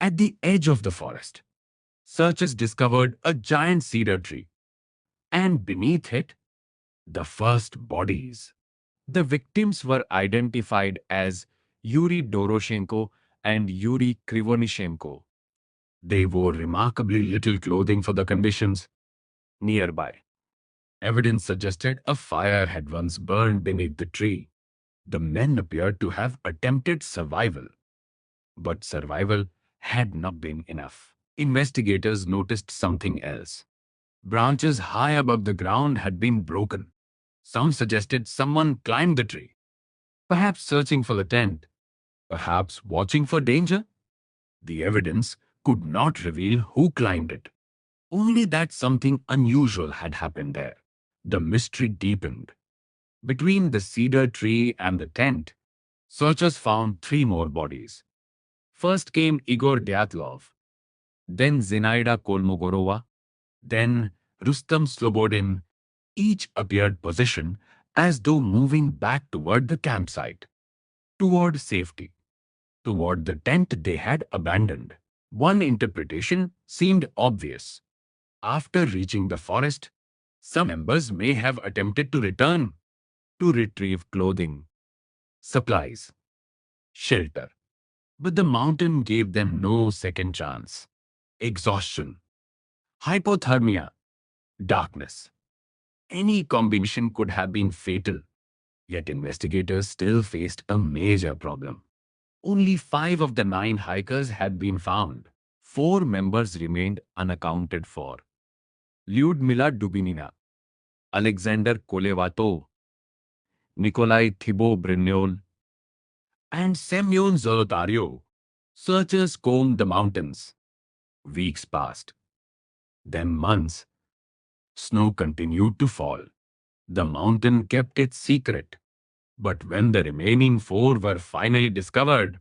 At the edge of the forest, searchers discovered a giant cedar tree, and beneath it, the first bodies. The victims were identified as Yuri Doroshenko and Yuri Krivonishenko. They wore remarkably little clothing for the conditions. Nearby, evidence suggested a fire had once burned beneath the tree. The men appeared to have attempted survival, but survival had not been enough. Investigators noticed something else. Branches high above the ground had been broken. Some suggested someone climbed the tree, perhaps searching for the tent, perhaps watching for danger. The evidence could not reveal who climbed it, only that something unusual had happened there. The mystery deepened. Between the cedar tree and the tent, searchers found three more bodies. First came Igor Dyatlov, then Zinaida Kolmogorova, then Rustam Slobodin. Each appeared positioned as though moving back toward the campsite, toward safety, toward the tent they had abandoned. One interpretation seemed obvious. After reaching the forest, some members may have attempted to return to retrieve clothing, supplies, shelter. But the mountain gave them no second chance. Exhaustion, hypothermia, darkness. Any combination could have been fatal. Yet investigators still faced a major problem. Only 5 of the 9 hikers had been found. 4 members remained unaccounted for. Lyudmila Dubinina, Alexander Kolevatov, Nikolai Thibault-Brignol, and Semyon Zolotaryov. Searchers combed the mountains. Weeks passed, then months. Snow continued to fall. The mountain kept its secret. But when the remaining 4 were finally discovered,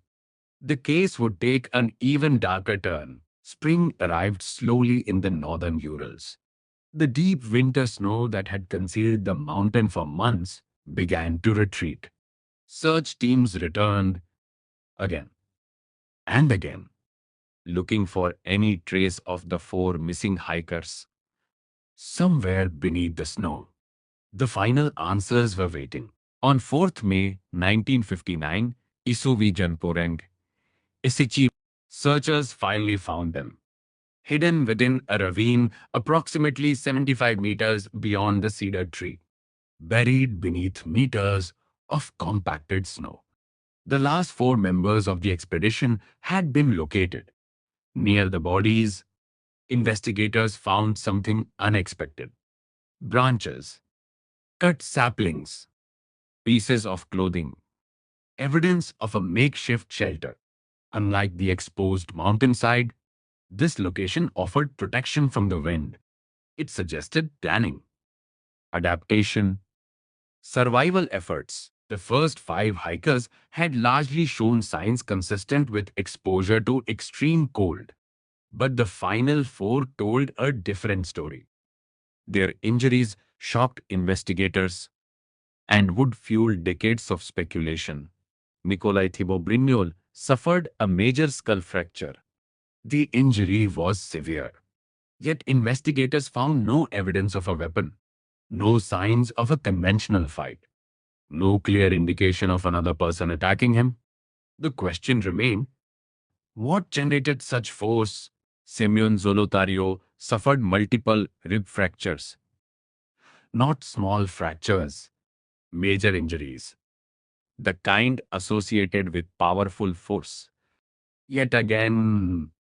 the case would take an even darker turn. Spring arrived slowly in the northern Urals. The deep winter snow that had concealed the mountain for months began to retreat. Search teams returned again and again, looking for any trace of the 4 missing hikers. Somewhere beneath the snow, the final answers were waiting. On 4th May 1959, Isuvi Janporeng, Isichi, searchers finally found them, hidden within a ravine approximately 75 meters beyond the cedar tree, buried beneath meters of compacted snow. The last 4 members of the expedition had been located. Near the bodies, investigators found something unexpected. Branches, cut saplings, pieces of clothing, evidence of a makeshift shelter. Unlike the exposed mountainside, this location offered protection from the wind. It suggested planning, adaptation, survival efforts. The first 5 hikers had largely shown signs consistent with exposure to extreme cold. But the final 4 told a different story. Their injuries shocked investigators and would fuel decades of speculation. Nikolai Thibault-Brignol suffered a major skull fracture. The injury was severe. Yet investigators found no evidence of a weapon, no signs of a conventional fight, no clear indication of another person attacking him. The question remained, what generated such force? Semyon Zolotaryov suffered multiple rib fractures. Not small fractures, major injuries, the kind associated with powerful force. Yet again,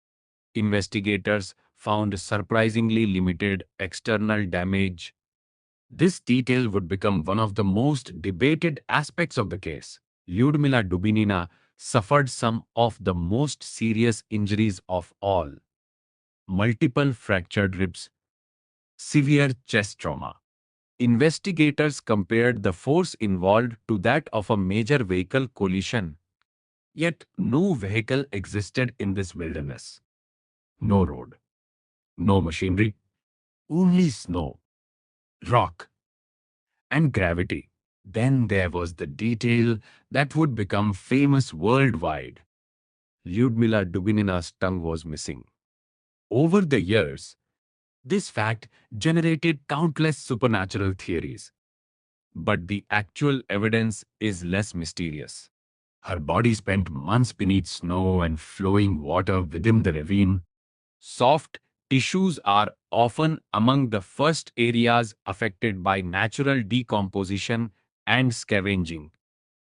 investigators found surprisingly limited external damage. This detail would become one of the most debated aspects of the case. Lyudmila Dubinina suffered some of the most serious injuries of all. Multiple fractured ribs, severe chest trauma. Investigators compared the force involved to that of a major vehicle collision. Yet no vehicle existed in this wilderness. No road, no machinery, only snow, rock, and gravity. Then there was the detail that would become famous worldwide. Lyudmila Dubinina's tongue was missing. Over the years, this fact generated countless supernatural theories. But the actual evidence is less mysterious. Her body spent months beneath snow and flowing water within the ravine. Soft tissues are often among the first areas affected by natural decomposition and scavenging.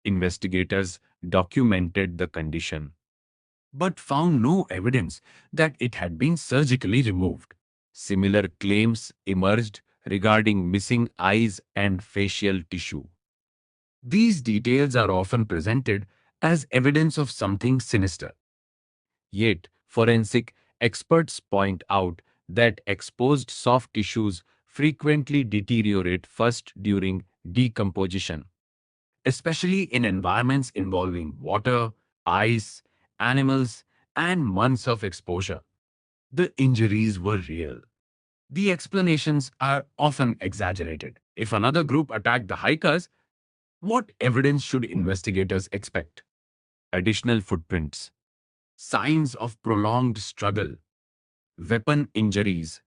Investigators documented the condition, but found no evidence that it had been surgically removed. Similar claims emerged regarding missing eyes and facial tissue. These details are often presented as evidence of something sinister. Yet, forensic experts point out that exposed soft tissues frequently deteriorate first during decomposition, especially in environments involving water, ice, animals, and months of exposure. The injuries were real. The explanations are often exaggerated. If another group attacked the hikers, what evidence should investigators expect? Additional footprints, signs of prolonged struggle, weapon injuries,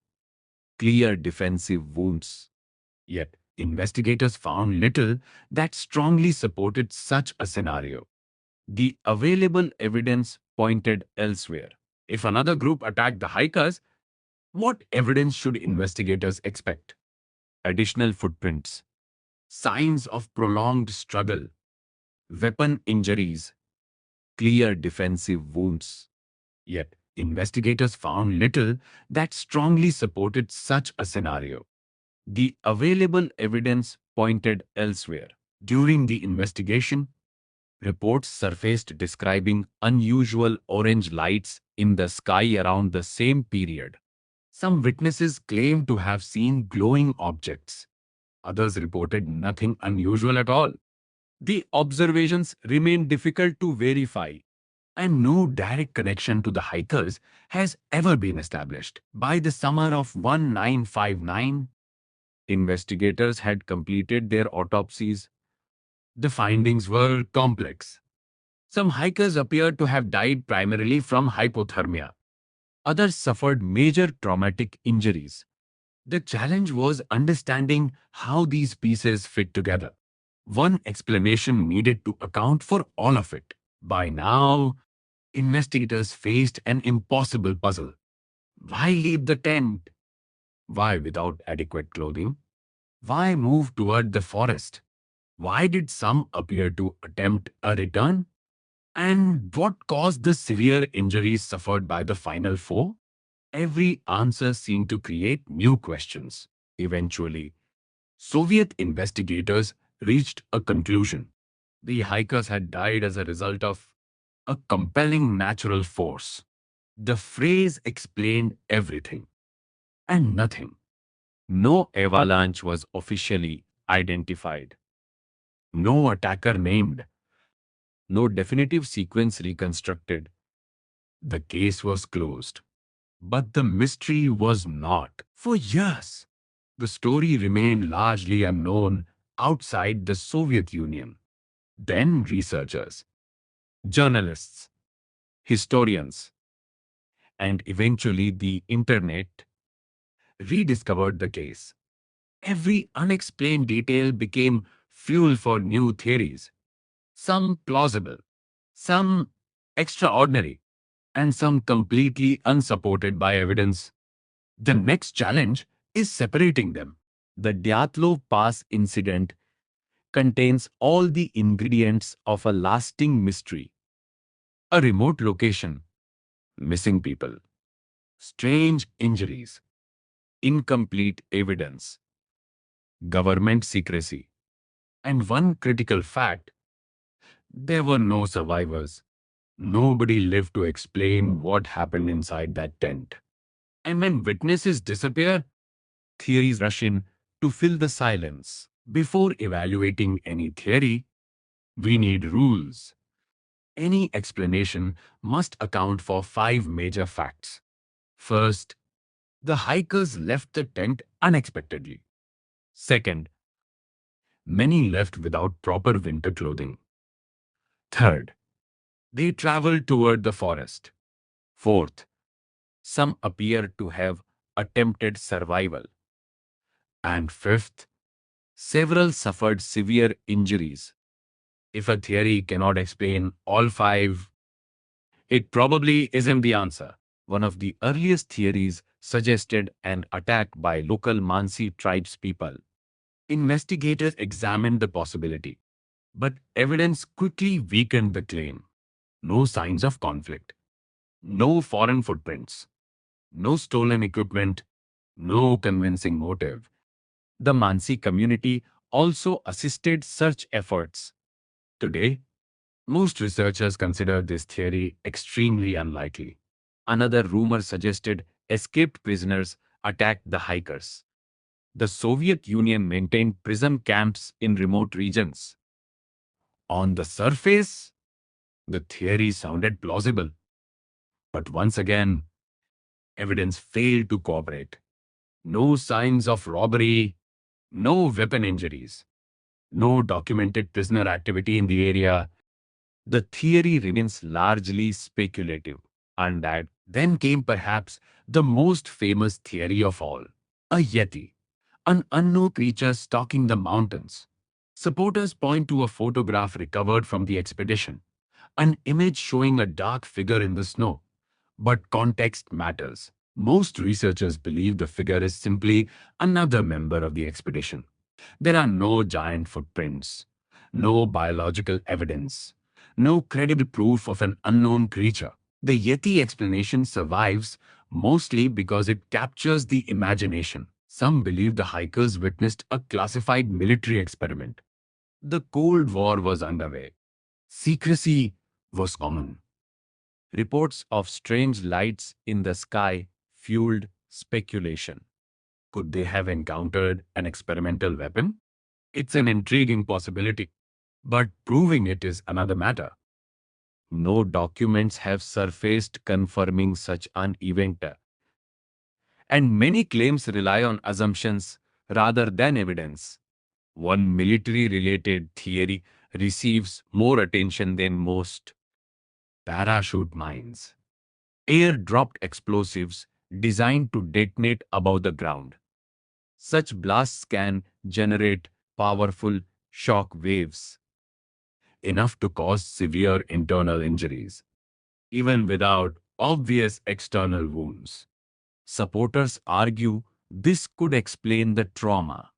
clear defensive wounds. Yet, investigators found little that strongly supported such a scenario. The available evidence pointed elsewhere. If another group attacked the hikers, what evidence should investigators expect? Additional footprints, signs of prolonged struggle, weapon injuries, clear defensive wounds. Yet, investigators found little that strongly supported such a scenario. The available evidence pointed elsewhere. During the investigation, reports surfaced describing unusual orange lights in the sky around the same period. Some witnesses claimed to have seen glowing objects. Others reported nothing unusual at all. The observations remain difficult to verify, and no direct connection to the hikers has ever been established. By the summer of 1959, investigators had completed their autopsies. The findings were complex. Some hikers appeared to have died primarily from hypothermia. Others suffered major traumatic injuries. The challenge was understanding how these pieces fit together. One explanation needed to account for all of it. By now, investigators faced an impossible puzzle. Why leave the tent? Why without adequate clothing? Why move toward the forest? Why did some appear to attempt a return? And what caused the severe injuries suffered by the final four? Every answer seemed to create new questions. Eventually, Soviet investigators reached a conclusion. The hikers had died as a result of a compelling natural force. The phrase explained everything and nothing. No avalanche was officially identified. No attacker named. No definitive sequence reconstructed. The case was closed. But the mystery was not. For years, the story remained largely unknown outside the Soviet Union. Then researchers, journalists, historians, and eventually the internet rediscovered the case. Every unexplained detail became fuel for new theories, some plausible, some extraordinary, and some completely unsupported by evidence. The next challenge is separating them. The Dyatlov Pass incident contains all the ingredients of a lasting mystery. A remote location, missing people, strange injuries, incomplete evidence, government secrecy, and one critical fact: there were no survivors. Nobody lived to explain what happened inside that tent. And when witnesses disappear, theories rush in to fill the silence. Before evaluating any theory, we need rules. Any explanation must account for five major facts. First, the hikers left the tent unexpectedly. Second, many left without proper winter clothing. Third, They traveled toward the forest. Fourth, some appear to have attempted survival. And fifth, several suffered severe injuries. If a theory cannot explain all five, it probably isn't the answer. One of the earliest theories suggested an attack by local Mansi tribespeople. Investigators examined the possibility, but evidence quickly weakened the claim. No signs of conflict, no foreign footprints, no stolen equipment, no convincing motive. The Mansi community also assisted search efforts. Today, most researchers consider this theory extremely unlikely. Another rumor suggested escaped prisoners attacked the hikers. The Soviet Union maintained prison camps in remote regions. On the surface, the theory sounded plausible, but once again, evidence failed to cooperate. No signs of robbery, no weapon injuries, no documented prisoner activity in the area. The theory remains largely speculative, and that then came perhaps the most famous theory of all, a Yeti, an unknown creature stalking the mountains. Supporters point to a photograph recovered from the expedition, an image showing a dark figure in the snow. But context matters. Most researchers believe the figure is simply another member of the expedition. There are no giant footprints, no biological evidence, no credible proof of an unknown creature. The Yeti explanation survives mostly because it captures the imagination. Some believe the hikers witnessed a classified military experiment. The Cold War was underway. Secrecy was common. Reports of strange lights in the sky fueled speculation. Could they have encountered an experimental weapon? It's an intriguing possibility, but proving it is another matter. No documents have surfaced confirming such an event, and many claims rely on assumptions rather than evidence. One military related theory receives more attention than most: parachute mines, air dropped explosives designed to detonate above the ground. Such blasts can generate powerful shock waves, enough to cause severe internal injuries, even without obvious external wounds. Supporters argue this could explain the trauma.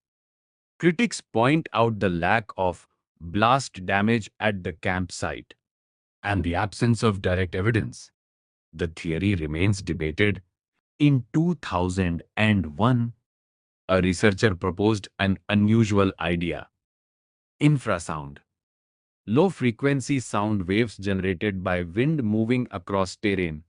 Critics point out the lack of blast damage at the campsite and the absence of direct evidence. The theory remains debated. In 2001, a researcher proposed an unusual idea: infrasound, low frequency sound waves generated by wind moving across terrain.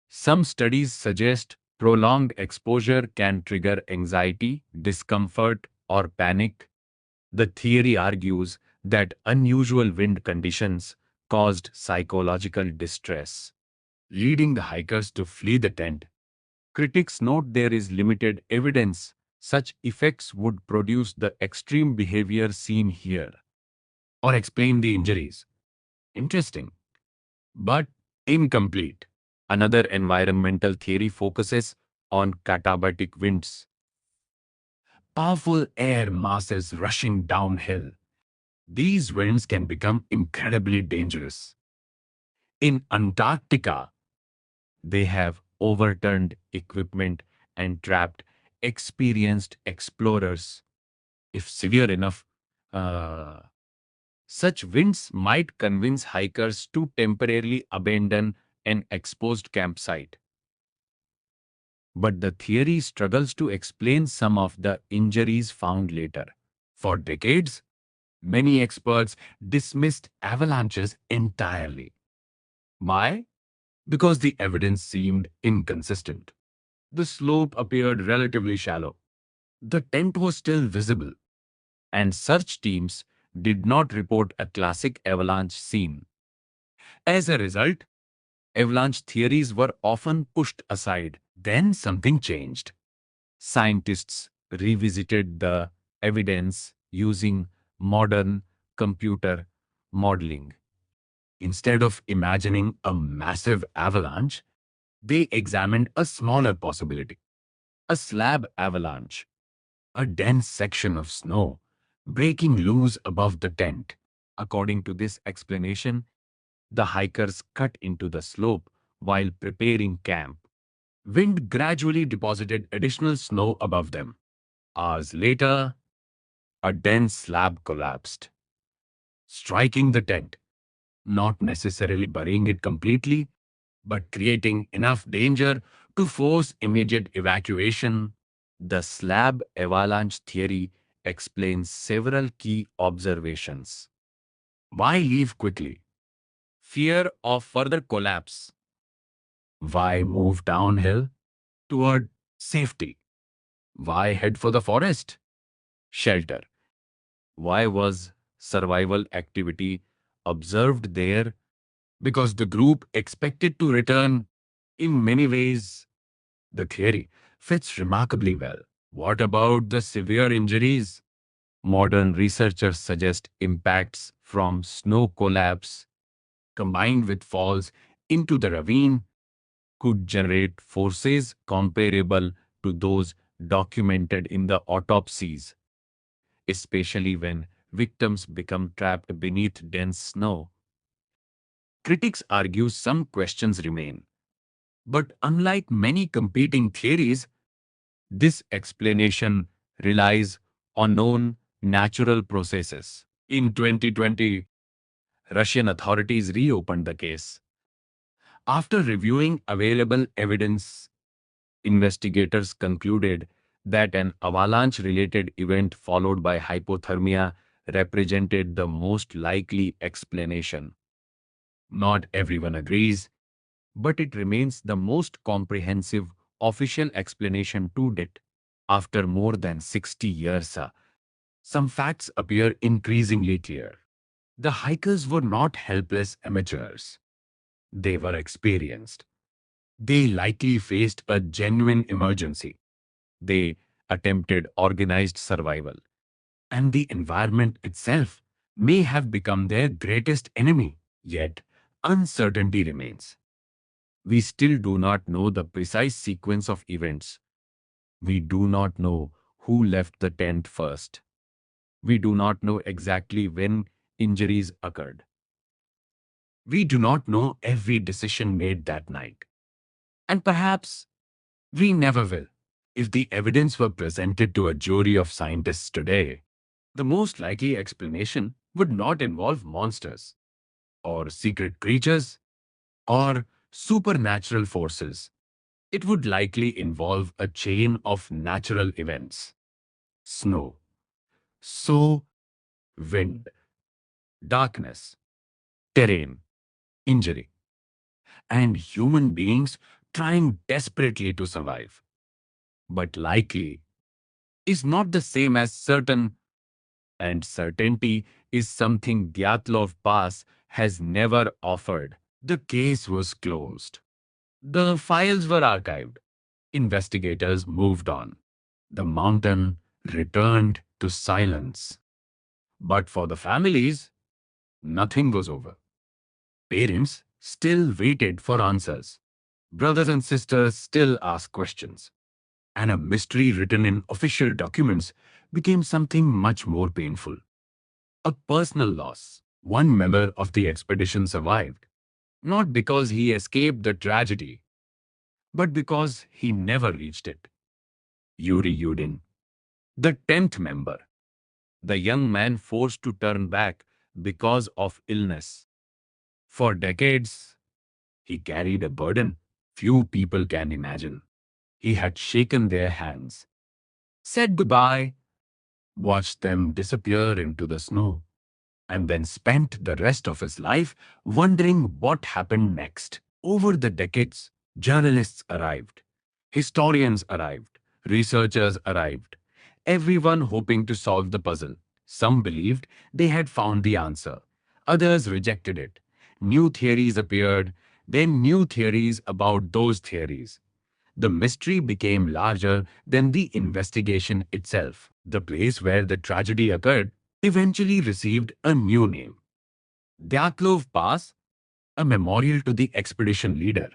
Some studies suggest prolonged exposure can trigger anxiety, discomfort, or panic. The theory argues that unusual wind conditions caused psychological distress, leading the hikers to flee the tent. Critics note there is limited evidence such effects would produce the extreme behavior seen here or explain the injuries. Interesting, but incomplete. Another environmental theory focuses on katabatic winds, powerful air masses rushing downhill. These winds can become incredibly dangerous. In Antarctica, they have overturned equipment and trapped experienced explorers. If severe enough, uh, such winds might convince hikers to temporarily abandon an exposed campsite. But the theory struggles to explain some of the injuries found later. For decades, many experts dismissed avalanches entirely. Why? Because the evidence seemed inconsistent. The slope appeared relatively shallow. The tent was still visible, and search teams did not report a classic avalanche scene. As a result, avalanche theories were often pushed aside. Then something changed. Scientists revisited the evidence using modern computer modeling. Instead of imagining a massive avalanche, they examined a smaller possibility, a slab avalanche, a dense section of snow breaking loose above the tent. According to this explanation, the hikers cut into the slope while preparing camp. Wind gradually deposited additional snow above them. Hours later, a dense slab collapsed, striking the tent, not necessarily burying it completely, but creating enough danger to force immediate evacuation. The slab avalanche theory explains several key observations. Why leave quickly? Fear of further collapse. Why move downhill toward safety? Why head for the forest? Shelter. Why was survival activity observed there? Because the group expected to return. In many ways, the theory fits remarkably well. What about the severe injuries? Modern researchers suggest impacts from snow collapse combined with falls into the ravine could generate forces comparable to those documented in the autopsies, especially when victims become trapped beneath dense snow. Critics argue some questions remain, but unlike many competing theories, this explanation relies on known natural processes. In 2020, Russian authorities reopened the case. After reviewing available evidence, investigators concluded that an avalanche related event followed by hypothermia represented the most likely explanation. Not everyone agrees, but it remains the most comprehensive official explanation to date. After more than 60 years, some facts appear increasingly clear. The hikers were not helpless amateurs. They were experienced. They likely faced a genuine emergency. They attempted organized survival. And the environment itself may have become their greatest enemy. Yet, uncertainty remains. We still do not know the precise sequence of events. We do not know who left the tent first. We do not know exactly when injuries occurred. We do not know every decision made that night. And perhaps we never will. If the evidence were presented to a jury of scientists today, the most likely explanation would not involve monsters, or secret creatures, or supernatural forces. It would likely involve a chain of natural events: snow, so wind, darkness, terrain, injury, and human beings trying desperately to survive. But likely is not the same as certain, and certainty is something Dyatlov Pass has never offered. The case was closed. The files were archived. Investigators moved on. The mountain returned to silence. But for the families, nothing was over. Parents still waited for answers. Brothers and sisters still asked questions. And a mystery written in official documents became something much more painful. A personal loss. One member of the expedition survived, not because he escaped the tragedy, but because he never reached it. Yuri Yudin, the 10th member, the young man forced to turn back because of illness. For decades, he carried a burden few people can imagine. He had shaken their hands, said goodbye, watched them disappear into the snow, and then spent the rest of his life wondering what happened next. Over the decades, journalists arrived, historians arrived, researchers arrived, everyone hoping to solve the puzzle. Some believed they had found the answer, others rejected it. New theories appeared, then new theories about those theories. The mystery became larger than the investigation itself. The place where the tragedy occurred eventually received a new name: Dyatlov Pass. a memorial to the expedition leader,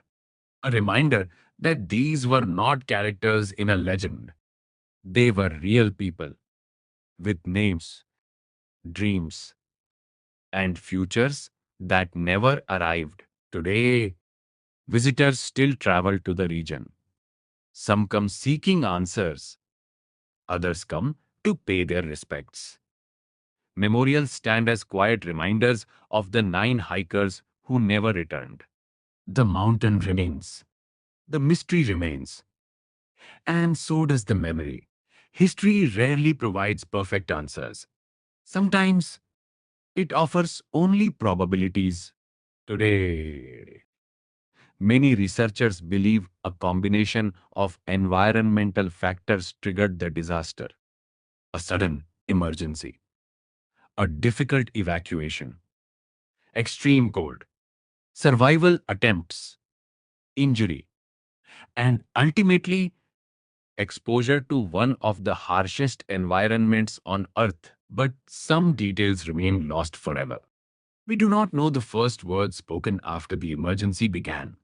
a reminder that these were not characters in a legend. They were real people with names, dreams, and futures that never arrived. Today, visitors still travel to the region. Some come seeking answers, others come to pay their respects. Memorials stand as quiet reminders of the 9 hikers who never returned. The mountain remains, the mystery remains, and so does the memory. History rarely provides perfect answers. Sometimes it offers only probabilities. Today, many researchers believe a combination of environmental factors triggered the disaster. A sudden emergency, a difficult evacuation, extreme cold, survival attempts, injury, and ultimately exposure to one of the harshest environments on Earth. But some details remain lost forever. We do not know the first words spoken after the emergency began.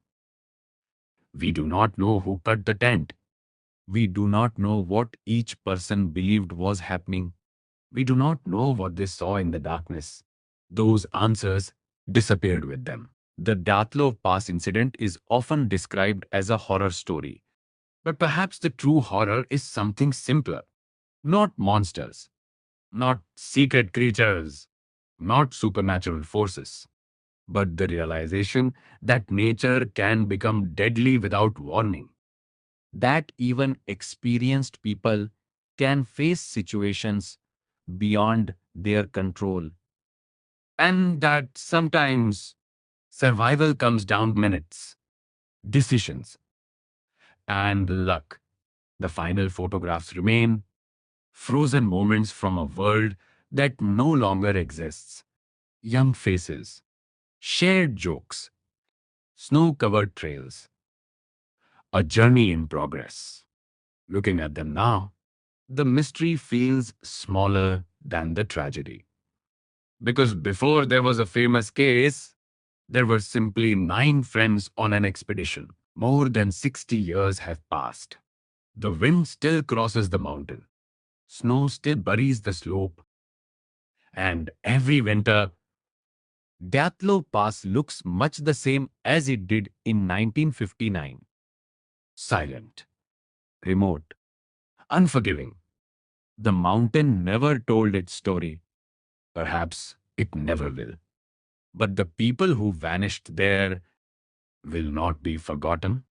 We do not know who cut the tent. We do not know what each person believed was happening. We do not know what they saw in the darkness. Those answers disappeared with them. The Dyatlov Pass incident is often described as a horror story, but perhaps the true horror is something simpler. Not monsters, not secret creatures, not supernatural forces, but the realization that nature can become deadly without warning. That even experienced people can face situations beyond their control, and that sometimes survival comes down to minutes, decisions, and luck. The final photographs remain frozen moments from a world that no longer exists. Young faces, shared jokes, snow covered trails, a journey in progress. Looking at them now, the mystery feels smaller than the tragedy. Because before there was a famous case, there were simply 9 friends on an expedition. More than 60 years have passed. The wind still crosses the mountain. Snow still buries the slope. And every winter, Dyatlov Pass looks much the same as it did in 1959. Silent, remote, unforgiving. The mountain never told its story. Perhaps it never will. But the people who vanished there will not be forgotten.